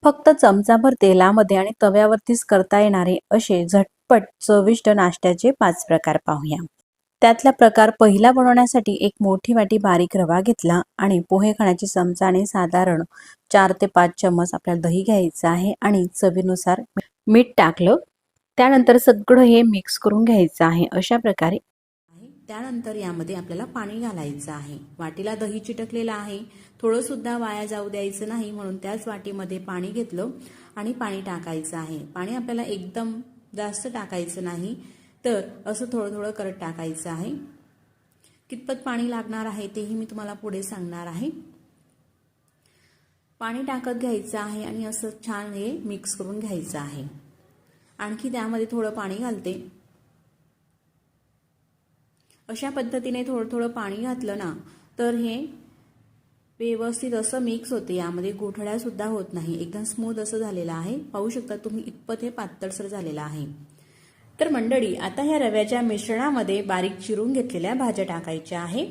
फक्त चमचाभर तेलामध्ये आणि तव्यावरतीच करता येणारे असे झटपट चविष्ट नाश्त्याचे 5 प्रकार पाहूया। त्यातला प्रकार पहिला बनवण्यासाठी एक मोठी वाटी बारीक रवा घेतला आणि पोहे खाण्याची चमचाने साधारण 4 ते 5 चम्मच आपल्याला दही घ्यायचं आहे आणि चवीनुसार मीठ टाकलं। त्यानंतर सगळं हे मिक्स करून घ्यायचं आहे अशा प्रकारे। त्यानंतर यामध्ये आपल्याला पाणी घालायचं आहे। वाटीला दही चिटकलेलं आहे, थोडं सुद्धा वाया जाऊ द्यायचं नाही म्हणून त्याच वाटीमध्ये पाणी घेतलं आणि पाणी टाकायचं आहे। पाणी आपल्याला एकदम जास्त टाकायचं नाही, तर असं थोडं थोडं करत टाकायचं आहे। कितपत पाणी लागणार आहे तेही मी तुम्हाला पुढे सांगणार आहे। पाणी टाकत घ्यायचं आहे आणि असं छान हे मिक्स करून घ्यायचं आहे। आणखी त्यामध्ये थोडं पाणी घालते। अशा पद्धतीने थोडं थोडं पाणी घातलं ना तर हे व्यवस्थित असं मिक्स होते, यामध्ये गोठळ्या सुद्धा होत नाही, एकदम स्मूथ असं झालेलं आहे। पाहू शकता तुम्ही इतपत हे पातळसर झालेलं आहे। तर मंडळी, आता ह्या रव्याच्या मिश्रणामध्ये बारीक चिरून घेतलेल्या भाज्या टाकायच्या आहे।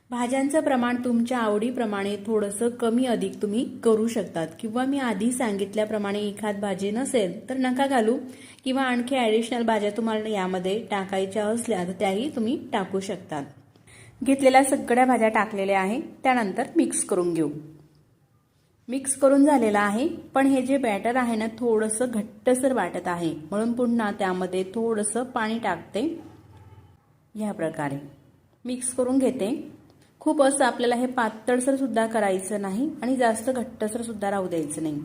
भाज्यांचं प्रमाण तुमच्या आवडीप्रमाणे थोडंसं कमी अधिक तुम्ही करू शकतात, किंवा मी आधी सांगितल्याप्रमाणे एखाद भाजी नसेल तर नका घालू, किंवा आणखी ॲडिशनल भाज्या तुम्हाला यामध्ये टाकायच्या असल्या तर त्याही तुम्ही टाकू शकतात। घेतलेल्या सगळ्या भाज्या टाकलेल्या आहे, त्यानंतर मिक्स करून घेऊ। मिक्स करून झालेला आहे, पण हे जे बॅटर आहे ना थोडंसं घट्टसर वाटत आहे, म्हणून पुन्हा त्यामध्ये थोडंसं पाणी टाकते। ह्या प्रकारे मिक्स करून घेते। खूप असं आपल्याला हे पातळसर सुद्धा करायचं नाही आणि जास्त घट्टसर सुद्धा राहू द्यायचं नाही।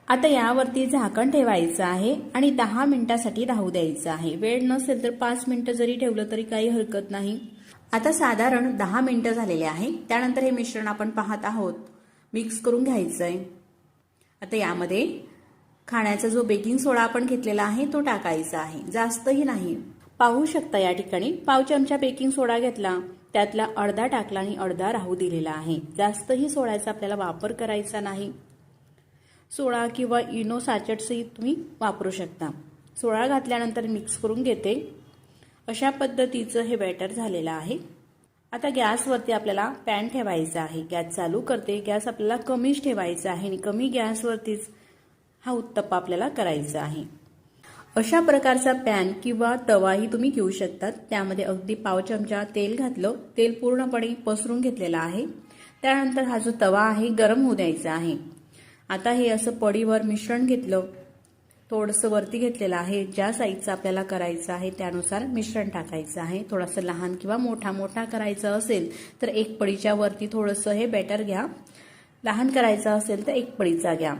आता यावरती झाकण ठेवायचं आहे आणि 10 मिनिटांसाठी राहू द्यायचं आहे। वेळ नसेल तर 5 मिनिटं जरी ठेवलं तरी काही हरकत नाही। आता साधारण 10 मिनिटं झालेले आहे। त्यानंतर हे मिश्रण आपण पाहत आहोत, मिक्स करून घ्यायचंय। आता यामध्ये खाण्याचा जो बेकिंग सोडा आपण घेतलेला आहे तो टाकायचा आहे, जास्तही नाही। पाहू शकता या ठिकाणी पाव चमचा बेकिंग सोडा घेतला, त्यातला अर्धा टाकला आणि अर्धा राहू दिलेला आहे। जास्तही सोड्याचा आपल्याला वापर करायचा नाही। सोडा किंवा इनो सॅचेट्सही तुम्ही वापरू शकता। सोडा घातल्यानंतर मिक्स करून घेते। अशा पद्धतीचं हे बॅटर झालेलं आहे। आता गॅसवरती आपल्याला पॅन ठेवायचा आहे। गॅस चालू करते। गॅस आपल्याला कमीच ठेवायचा आहे आणि कमी गॅसवरतीच हा उत्तप्पा आपल्याला करायचा आहे। अशा प्रकारचा पॅन किंवा तवाही तुम्ही घेऊ शकतात। त्यामध्ये अगदी पाव चमचा तेल घातलं, तेल पूर्णपणे पसरून घेतलेलं आहे। त्यानंतर हा जो तवा आहे गरम होऊ द्यायचा आहे। आता हे असं पडीवर मिश्रण घेतलं, थोडंसं वरती घेतलेलं आहे। ज्या साईजचं आपल्याला करायचं आहे त्यानुसार मिश्रण टाकायचं आहे। थोडंसं लहान किंवा मोठा करायचं असेल तर एक पडीच्या वरती थोडंसं हे बॅटर घ्या, लहान करायचं असेल तर एक पडीचा घ्या।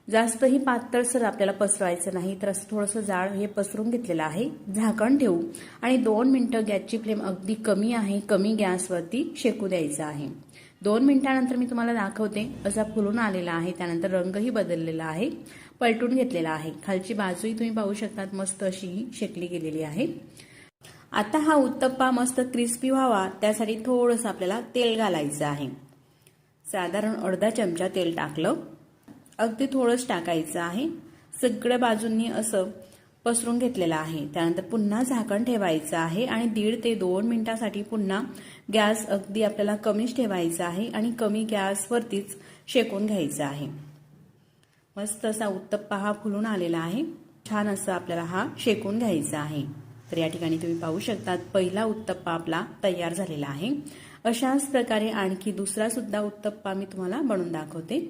जास्तही पातळसर आपल्याला पसरवायचं नाही, तर असं थोडंसं जाड हे पसरून घेतलेलं आहे। झाकण ठेवू आणि 2 मिनिटं गॅसची फ्लेम अगदी कमी आहे, कमी गॅसवरती शेकू द्यायचं आहे। 2 मिनिटांनंतर मी तुम्हाला दाखवते। असा फुलून आलेला आहे, त्यानंतर रंगही बदललेला आहे, पलटून घेतलेला आहे। खालची बाजूही तुम्ही पाहू शकतात मस्त अशी शेकली गेलेली आहे। आता हा उत्तप्पा मस्त क्रिस्पी व्हावा त्यासाठी थोडंसं आपल्याला तेल घालायचं आहे। साधारण अर्धा चमचा तेल टाकलं, अगदी थोडंच टाकायचं आहे। सगळ्या बाजूंनी असं पसरून घेतलेलं आहे। त्यानंतर पुन्हा झाकण ठेवायचं आहे आणि 1.5 ते 2 मिनिटांसाठी पुन्हा गॅस अगदी आपल्याला कमीच ठेवायचा आहे आणि कमी गॅसवरतीच शेकून घ्यायचा आहे। मस्त असा उत्तप्पा हा फुलून आलेला आहे। छान असं आपल्याला हा शेकून घ्यायचा आहे। तर या ठिकाणी तुम्ही पाहू शकतात पहिला उत्तप्पा आपला तयार झालेला आहे। अशाच प्रकारे आणखी दुसरा सुद्धा उत्तप्पा मी तुम्हाला बनवून दाखवते।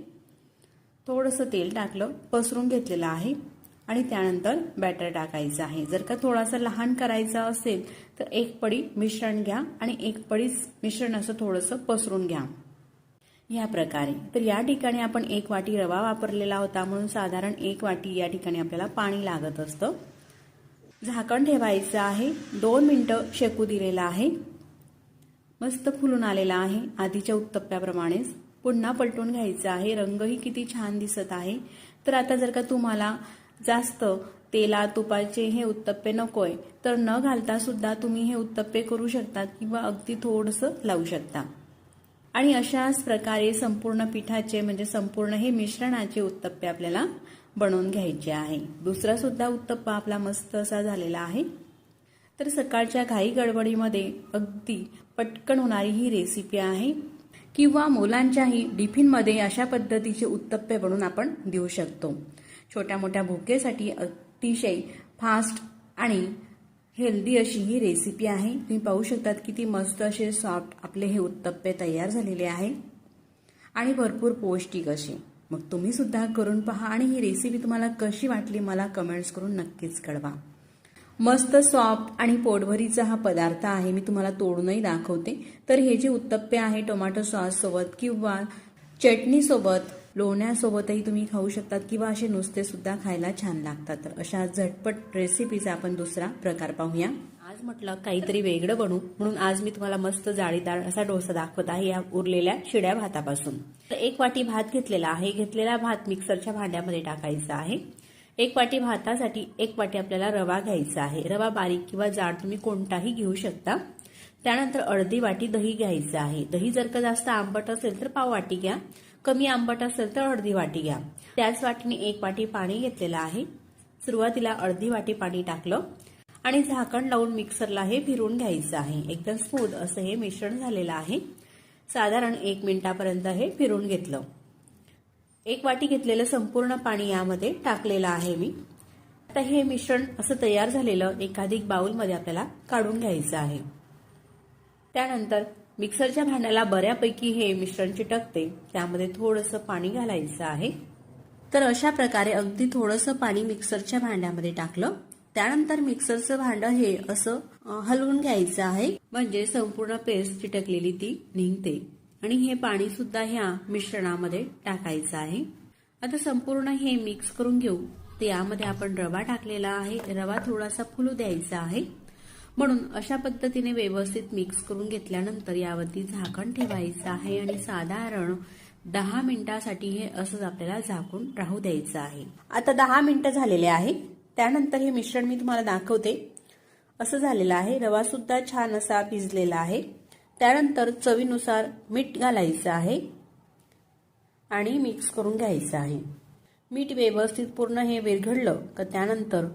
थोडंसं तेल टाकलं, पसरून घेतलेलं आहे आणि त्यानंतर बॅटर टाकायचं आहे। जर का थोडासा लहान करायचा असेल तर एक पडी मिश्रण घ्या आणि एक पडी मिश्रण असं थोडंसं पसरून घ्या या प्रकारे। तर या ठिकाणी आपण 1 वाटी रवा वापरलेला होता, म्हणून साधारण 1 वाटी या ठिकाणी आपल्याला पाणी लागत असतं। झाकण ठेवायचं आहे, 2 मिनिटं शेकू दिलेलं आहे। मस्त फुलून आलेला आहे आधीच्या उत्तप्प्याप्रमाणेच। पुन्हा पलटून घ्यायचं आहे। रंगही किती छान दिसत आहे। तर आता जर का तुम्हाला जास्त तेला तुपाचे हे उत्तप्पे नकोय तर न घालता सुद्धा तुम्ही हे उत्तप्पे करू शकता किंवा अगदी थोडंसं लावू शकता। आणि अशाच प्रकारे संपूर्ण पिठाचे म्हणजे संपूर्ण हे मिश्रणाचे उत्तप्पे आपल्याला बनवून घ्यायचे आहे। दुसरा सुद्धा उत्तप्पा आपला मस्त असा झालेला आहे। तर सकाळच्या घाई गडबडीमध्ये अगदी पटकन होणारी ही रेसिपी आहे। किंवा मुलांच्याही टिफिनमध्ये अशा पद्धतीचे उत्तप्पे बनवून आपण देऊ शकतो. छोट्या मोठ्या भुकेसाठी अतिशय फास्ट आणि हेल्दी अशी ही रेसिपी आहे. तुम्ही पाहू शकतात किती मस्त असे सॉफ्ट आपले हे उत्तप्पे तयार झालेले आहे आणि भरपूर पौष्टिक असे. मग तुम्ही सुद्धा करून पहा आणि ही रेसिपी तुम्हाला कशी वाटली मला कमेंट्स करून नक्कीच कळवा. मस्त सॉफ्ट आणि पोटभरीचा हा पदार्थ आहे. मी तुम्हाला तोडूनही दाखवते. तर हे जे उत्तप्पे आहे टोमॅटो सॉस सोबत किंवा चटणी सोबत, लोण्यासोबतही तुम्ही खाऊ शकतात किंवा असे नुसते सुद्धा खायला छान लागतात. तर अशा झटपट रेसिपीचा आपण दुसरा प्रकार पाहूया. आज म्हटलं काहीतरी वेगळं बनवू म्हणून आज मी तुम्हाला मस्त जाळीदार असा डोसा दाखवत आहे या उरलेल्या शिळ्या भातापासून. तर 1 वाटी भात घेतलेला आहे. घेतलेला भात मिक्सरच्या भांड्यामध्ये टाकायचा आहे. 1 वाटी भातासाठी 1 वाटी आपल्याला रवा घ्यायचा आहे. रवा बारीक किंवा जाड तुम्ही कोणताही घेऊ शकता. त्यानंतर अर्धी वाटी दही घ्यायचं आहे. दही जर का जास्त आंबट असेल तर पाव वाटी घ्या, कमी आंबट असेल तर अर्धी वाटी घ्या. त्याच वाटीने 1 वाटी पाणी घेतलेलं आहे. सुरुवातीला अर्धी वाटी पाणी टाकलं आणि झाकण लावून मिक्सरला हे फिरवून घ्यायचं आहे. एकदम स्मूथ असं हे मिश्रण झालेलं आहे. साधारण 1 मिनिटापर्यंत हे फिरवून घेतलं. 1 वाटी घेतलेलं संपूर्ण पाणी यामध्ये टाकलेलं आहे मी. आता हे मिश्रण असं तयार झालेलं एकाधिक बाउलमध्ये आपल्याला काढून घ्यायचं आहे. त्यानंतर मिक्सरच्या भांड्याला बऱ्यापैकी हे मिश्रण चिटकते त्यामध्ये थोडंसं पाणी घालायचं आहे. तर अशा प्रकारे अगदी थोडंसं पाणी मिक्सरच्या भांड्यामध्ये टाकलं. त्यानंतर मिक्सरचं भांडं हे असं हलवून घ्यायचं आहे म्हणजे संपूर्ण पेस्ट चिटकलेली ती निघते. आणि हे पाणी सुद्धा ह्या मिश्रणामध्ये टाकायचं आहे. आता संपूर्ण हे मिक्स करून घेऊ. तर यामध्ये आपण रवा टाकलेला आहे. रवा थोडासा फुलू द्यायचा आहे. म्हणून अशा पद्धतीने व्यवस्थित मिक्स करून घेतल्यानंतर यावरती झाकण ठेवायचं आहे आणि साधारण 10 मिनिटासाठी हे असंच आपल्याला झाकून राहू द्यायचं आहे. आता 10 मिनिटं झालेले आहे. त्यानंतर हे मिश्रण मी तुम्हाला दाखवते. असं झालेलं आहे. रवा सुद्धा छान असा भिजलेला आहे. त्यानंतर चवीनुसार मीठ घालायचं आहे आणि मिक्स करून घ्यायचं आहे. मीठ व्यवस्थित पूर्ण हे विरघळलं का त्यानंतर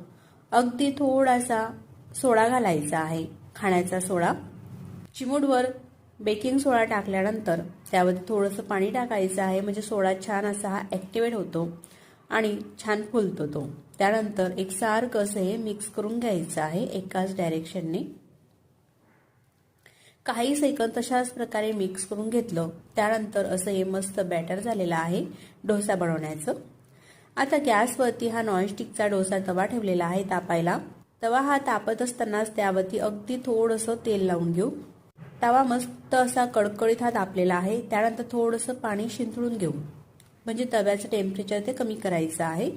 अगदी थोडासा सोडा घालायचा आहे. खाण्याचा सोडा, चिमूटभर बेकिंग सोडा टाकल्यानंतर त्यामध्ये थोडंसं पाणी टाकायचं आहे म्हणजे सोडा छान असा हा ऍक्टिव्हेट होतो आणि छान फुलतो तो. त्यानंतर एकसारखं असं हे मिक्स करून घ्यायचं आहे एकाच डायरेक्शनने. काही सेकंद तशाच प्रकारे मिक्स करून घेतलं. त्यानंतर असं हे मस्त बॅटर झालेलं आहे डोसा बनवण्याचं. आता गॅसवरती हा नॉनस्टिकचा डोसा तवा ठेवलेला आहे तापायला. तवा हा तापत असतानाच त्यावरती अगदी थोडंसं तेल लावून घेऊ. तवा मस्त असा कडकडीत हा तापलेला आहे. त्यानंतर थोडंसं पाणी शिंतळून घेऊ म्हणजे तव्याचं टेम्परेचर ते कमी करायचं आहे.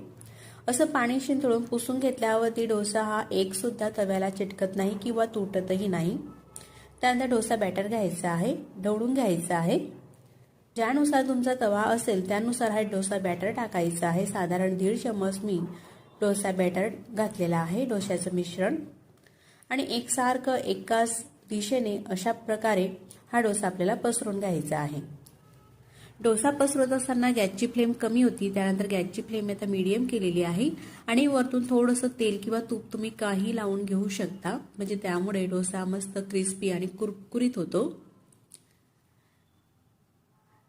असं पाणी शिंतळून पुसून घेतल्यावरती डोसा हा एक सुद्धा तव्याला चिटकत नाही किंवा तुटतही नाही. त्यानंतर डोसा बॅटर घ्यायचा आहे, ढवळून घ्यायचा आहे. ज्यानुसार तुमचा तवा असेल त्यानुसार हा डोसा बॅटर टाकायचा आहे. साधारण 1.5 चम्मच मी डोसा बॅटर घातलेला आहे, डोश्याचं मिश्रण. आणि एकसारखं एकाच दिशेने अशा प्रकारे हा डोसा आपल्याला पसरून घ्यायचा आहे. डोसा पसरवत असताना गॅसची फ्लेम कमी होती. त्यानंतर गॅसची फ्लेम आता मीडियम केलेली आहे आणि वरतून थोडंसं तेल किंवा तूप तुम्ही काही लावून घेऊ शकता म्हणजे त्यामुळे डोसा मस्त क्रिस्पी आणि कुरकुरीत होतो.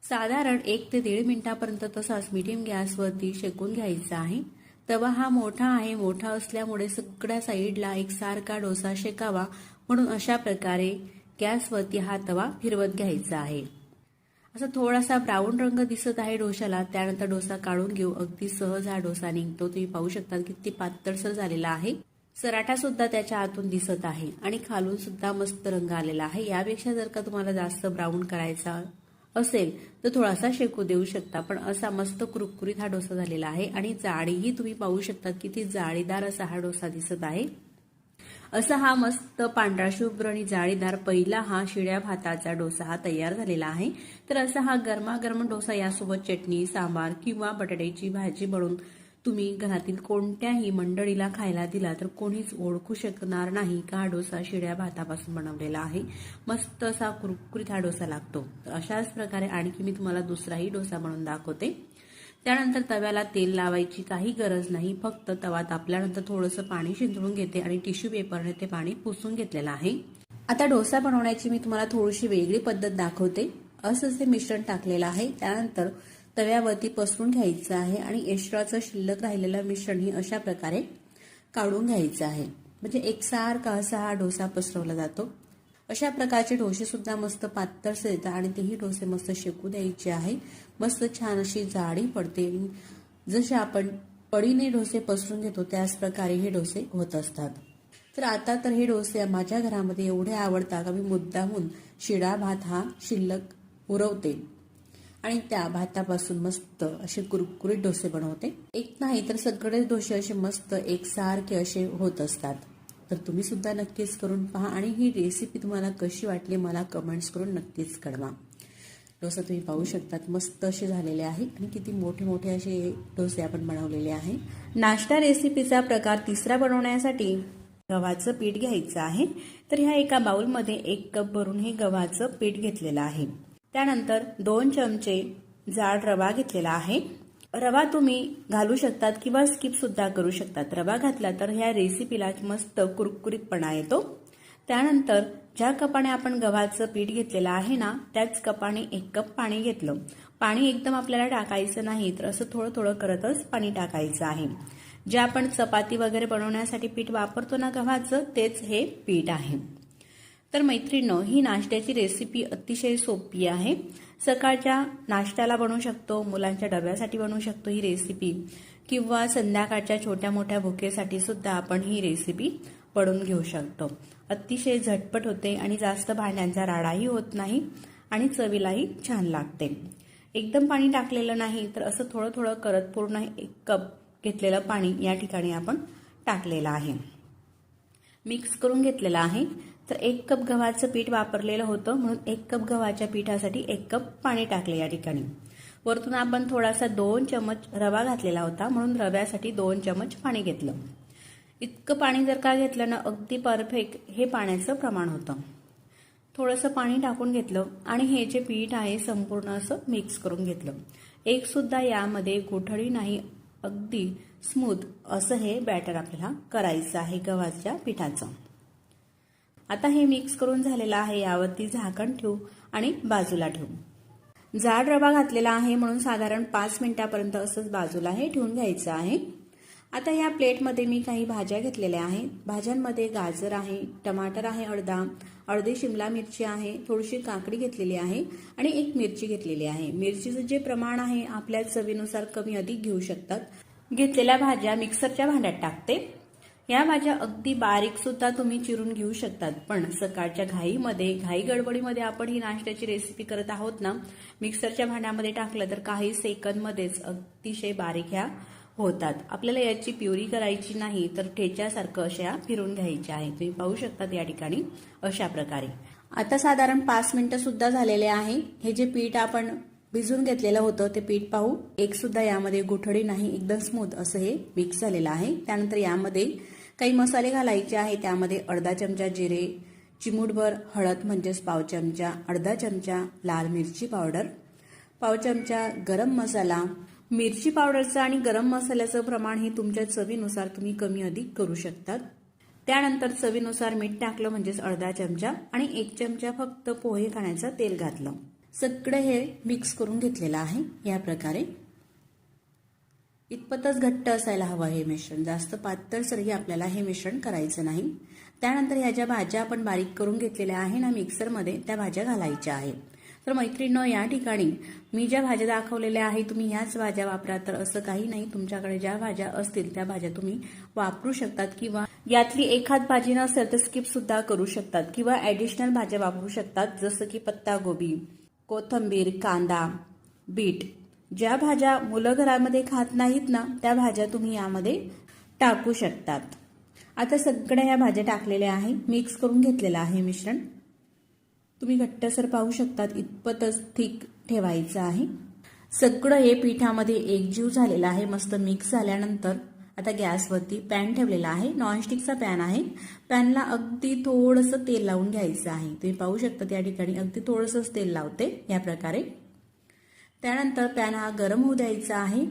साधारण 1 ते 1.5 मिनिटापर्यंत तसाच मीडियम गॅसवरती शेकून घ्यायचा आहे. तवा हा मोठा आहे. मोठा असल्यामुळे सगळ्या साईडला एकसारखा डोसा शेकावा म्हणून अशा प्रकारे गॅसवरती हा तवा फिरवत घ्यायचा आहे. असं थोडासा ब्राऊन रंग दिसत आहे डोशाला. त्यानंतर डोसा काढून घेऊ. अगदी सहज हा डोसा निघतो. तुम्ही पाहू शकता किती पातळसर झालेला आहे. सराठा सुद्धा त्याच्या आतून दिसत आहे आणि खालून सुद्धा मस्त रंग आलेला आहे. यापेक्षा जर का तुम्हाला जास्त ब्राऊन करायचा असेल तर थोडासा शेकू देऊ शकता. पण असा मस्त कुरकुरीत हा डोसा झालेला आहे आणि जाडीही तुम्ही पाहू शकता किती जाळीदार असा हा डोसा दिसत आहे. असा हा मस्त पांढरा शुभ्र आणि जाळीदार पहिला हा शिळ्या भाताचा डोसा हा तयार झालेला आहे. तर असा हा गरमागरम डोसा यासोबत चटणी, सांबार किंवा बटाट्याची भाजी बनवून तुम्ही घरातील कोणत्याही मंडळीला खायला दिला तर कोणीच ओळखू शकणार नाही का हा डोसा शिळ्या भातापासून बनवलेला आहे. मस्त असा कुरकुरीत हा डोसा लागतो. अशाच प्रकारे आणखी मी तुम्हाला दुसराही डोसा बनवून दाखवते. त्यानंतर तव्याला तेल लावायची काही गरज नाही. फक्त तवा तापल्यानंतर थोडंसं पाणी शिंतळून घेते आणि टिश्यू पेपरने ते पाणी पुसून घेतलेलं आहे. आता डोसा बनवण्याची मी तुम्हाला थोडीशी वेगळी पद्धत दाखवते. असंच हे मिश्रण टाकलेलं आहे. त्यानंतर तव्यावरती पसरून घ्यायचं आहे आणि एक्स्ट्राचं शिल्लक राहिलेलं मिश्रणही अशा प्रकारे काढून घ्यायचं आहे. म्हणजे एकसारखा असा हा डोसा पसरवला जातो. अशा प्रकारचे डोसे सुद्धा मस्त पातळसे येतात आणि तेही डोसे मस्त शेकू द्यायचे आहे. मस्त छान अशी जाडी पडते. जसे आपण पडीने डोसे पसरून घेतो त्याच प्रकारे हे डोसे होत असतात. तर आता तर हे डोसे माझ्या घरामध्ये एवढे आवडतात का मी मुद्दामून शिळा भात हा शिल्लक उरवते आणि त्या भातापासून मस्त असे कुरकुरीत डोसे बनवते. एक नाही तर सगळेच डोसे असे मस्त एकसारखे असे होत असतात. तर तुम्ही सुद्धा नक्कीच करून पहा आणि ही रेसिपी तुम्हाला कशी वाटली मला कमेंट्स करून नक्कीच कळवा. डोसा तुम्ही पाहू शकतात मस्त असे झालेले आहे आणि किती मोठे मोठे असे डोसे आपण बनवलेले आहे. नाश्ता रेसिपीचा प्रकार तिसरा बनवण्यासाठी गव्हाचं पीठ घ्यायचं आहे. तर ह्या एका बाउलमध्ये 1 कप भरून हे गव्हाचं पीठ घेतलेलं आहे. त्यानंतर 2 चमचे जाड रवा घेतलेला आहे. रवा तुम्ही घालू शकतात किंवा स्किप सुद्धा करू शकतात. रवा घातला तर ह्या रेसिपीला मस्त कुरकुरीतपणा येतो. त्यानंतर ज्या कपाने आपण गव्हाचं पीठ घेतलेलं आहे ना त्याच कपाने 1 कप पाणी घेतलं. पाणी एकदम आपल्याला टाकायचं नाही तर असं थोडं थोडं करतच पाणी टाकायचं आहे. जे आपण चपाती वगैरे बनवण्यासाठी पीठ वापरतो ना गव्हाचं तेच हे पीठ आहे. तर मैत्रिणींनो ही नाश्त्याची रेसिपी अतिशय सोपी आहे. सकाळच्या नाश्त्याला बनवू शकतो, मुलांच्या डब्यासाठी बनवू शकतो ही रेसिपी किंवा संध्याकाळच्या छोट्या मोठ्या भुकेसाठी सुद्धा आपण ही रेसिपी बनवून घेऊ शकतो. अतिशय झटपट होते आणि जास्त भांड्यांचा राडाही होत नाही आणि चवीलाही छान लागते. एकदम पाणी टाकलेलं नाही तर असं थोडं थोडं करत पूर्ण 1 कप घेतलेलं पाणी या ठिकाणी आपण टाकलेलं आहे. मिक्स करून घेतलेलं आहे. तर 1 कप गव्हाचं पीठ वापरलेलं होतं म्हणून 1 कप गव्हाच्या पिठासाठी 1 कप पाणी टाकले या ठिकाणी. वरतून आपण थोडासा 2 चमच रवा घातलेला होता म्हणून रव्यासाठी 2 चमच पाणी घेतलं. इतकं पाणी जर का घेतलं ना अगदी परफेक्ट हे पाण्याचं प्रमाण होतं. थोडंसं पाणी टाकून घेतलं आणि हे जे पीठ आहे संपूर्ण असं मिक्स करून घेतलं. एक सुद्धा यामध्ये गुठळी नाही, अगदी स्मूथ असं हे बॅटर आपल्याला करायचं आहे गव्हाच्या पिठाचं. आता हे मिक्स करून झालेलं आहे. यावरती झाकण ठेवू आणि बाजूला ठेवू. जाड रवा घातलेला आहे म्हणून साधारण 5 मिनिटापर्यंत असंच बाजूला हे ठेवून घ्यायचं आहे. आता या प्लेटमध्ये मी काही भाज्या घेतलेल्या आहेत. भाज्यांमध्ये गाजर आहे, टमाटर आहे अर्धी शिमला मिरची आहे, थोडीशी काकडी घेतलेली आहे आणि 1 मिरची घेतलेली आहे. मिरचीचं जे प्रमाण आहे आपल्या चवीनुसार कमी अधिक घेऊ शकतात. घेतलेल्या भाज्या मिक्सरच्या भांड्यात टाकते. या भाज्या अगदी बारीक सुद्धा तुम्ही चिरून घेऊ शकतात. पण सकाळच्या घाई गडबडीमध्ये आपण ही नाश्त्याची रेसिपी करत आहोत ना, मिक्सरच्या भांड्यामध्ये टाकलं तर काही सेकंदमध्येच अतिशय बारीक ह्या होतात. आपल्याला याची प्युरी करायची नाही तर ठेच्यासारखं अशा फिरून घ्यायच्या आहे. तुम्ही पाहू शकतात या ठिकाणी अशा प्रकारे. आता साधारण 5 मिनिटं सुद्धा झालेले आहे. हे जे पीठ आपण भिजून घेतलेलं होतं ते पीठ पाहू, एक सुद्धा यामध्ये गुठळी नाही, एकदम स्मूथ असं हे मिक्स झालेलं आहे. त्यानंतर यामध्ये काही मसाले घालायचे आहे. त्यामध्ये अर्धा चमचा जिरे, चिमूटभर हळद म्हणजेच पाव चमचा, अर्धा चमचा लाल मिरची पावडर, पाव चमचा गरम मसाला. मिरची पावडरचं आणि गरम मसाल्याचं प्रमाण हे तुमच्या चवीनुसार तुम्ही कमी अधिक करू शकतात. त्यानंतर चवीनुसार मीठ टाकलं म्हणजेच अर्धा चमचा आणि 1 चमचा फक्त पोहे खाण्याचं तेल घातलं. सगळं हे मिक्स करून घेतलेलं आहे. या प्रकारे इतपतच घट्ट असायला हवं हे मिश्रण, जास्त पातळसरही आपल्याला हे मिश्रण करायचं नाही. त्यानंतर ह्या ज्या भाज्या आपण बारीक करून घेतलेल्या आहे ना मिक्सरमध्ये त्या भाज्या घालायच्या आहेत. तर मैत्रिणींनो या ठिकाणी मी ज्या भाज्या दाखवलेल्या आहे तुम्ही ह्याच भाज्या वापरा. तर असं काही नाही, तुमच्याकडे ज्या भाज्या असतील त्या भाज्या तुम्ही वापरू शकतात किंवा यातली एखाद भाजी नसेल तर स्किप सुद्धा करू शकतात किंवा ॲडिशनल भाज्या वापरू शकतात. जसं की पत्तागोबी, कोथिंबीर, कांदा, बीट. ज्या भाज्या मुलं घरामध्ये खात नाहीत ना त्या भाज्या तुम्ही यामध्ये टाकू शकतात. आता सगळ्या ह्या भाज्या टाकलेल्या आहे, मिक्स करून घेतलेलं आहे मिश्रण. तुम्ही घट्टसर पाहू शकतात, इतपतच थिक ठेवायचं आहे. सगळं हे पिठामध्ये एकजीव झालेलं आहे. मस्त मिक्स झाल्यानंतर आता गॅसवरती पॅन ठेवलेला आहे. नॉनस्टिकचा पॅन आहे. पॅनला अगदी थोडंसं तेल लावून घ्यायचं आहे. तुम्ही पाहू शकता त्या ठिकाणी अगदी थोडंसंच तेल लावते या प्रकारे. त्यानंतर पॅन हा गरम होऊ द्यायचा आहे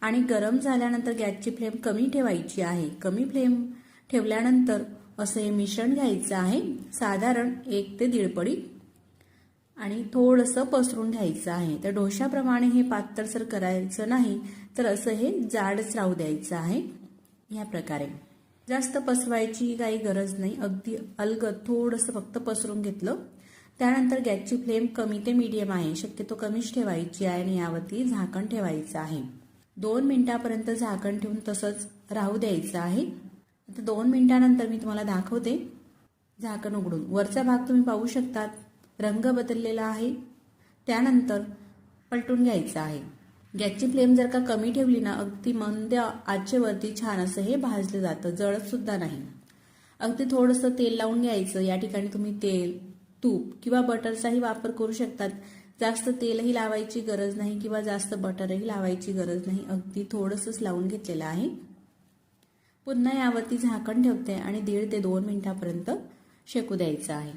आणि गरम झाल्यानंतर गॅसची फ्लेम कमी ठेवायची आहे. कमी फ्लेम ठेवल्यानंतर असं हे मिश्रण घ्यायचं आहे, साधारण 1 ते 1.5 पडी. आणि थोडंसं पसरून घ्यायचं आहे. तर डोशाप्रमाणे हे पातळसर करायचं नाही, तर असं हे जाडच राहू द्यायचं आहे. या प्रकारे जास्त पसरवायची काही गरज नाही, अगदी अलगद थोडंसं फक्त पसरून घेतलं. त्यानंतर गॅसची फ्लेम कमी ते मीडियम आहे, शक्यतो कमीच ठेवायची आहे आणि यावरती झाकण ठेवायचं आहे. 2 मिनिटापर्यंत झाकण ठेवून तसंच राहू द्यायचं आहे. आता 2 मिनिटानंतर मी तुम्हाला दाखवते. झाकण उघडून वरचा भाग तुम्ही पाहू शकतात, रंग बदललेला आहे. त्यानंतर पलटून घ्यायचं आहे. गॅसची फ्लेम जर का कमी ठेवली ना, अगदी मंद आचेवरती छान असं हे भाजलं जातं, जळत सुद्धा नाही. अगदी थोडंसं तेल लावून घ्यायचं. या ठिकाणी तुम्ही तेल, तूप किंवा बटरचाही वापर करू शकतात. जास्त तेलही लावायची गरज नाही किंवा जास्त बटरही लावायची गरज नाही, अगदी थोडंसंच लावून घेतलेलं आहे. पुन्हा यावरती झाकण ठेवते आणि 1.5 ते 2 मिनिटापर्यंत शेकू द्यायचं आहे.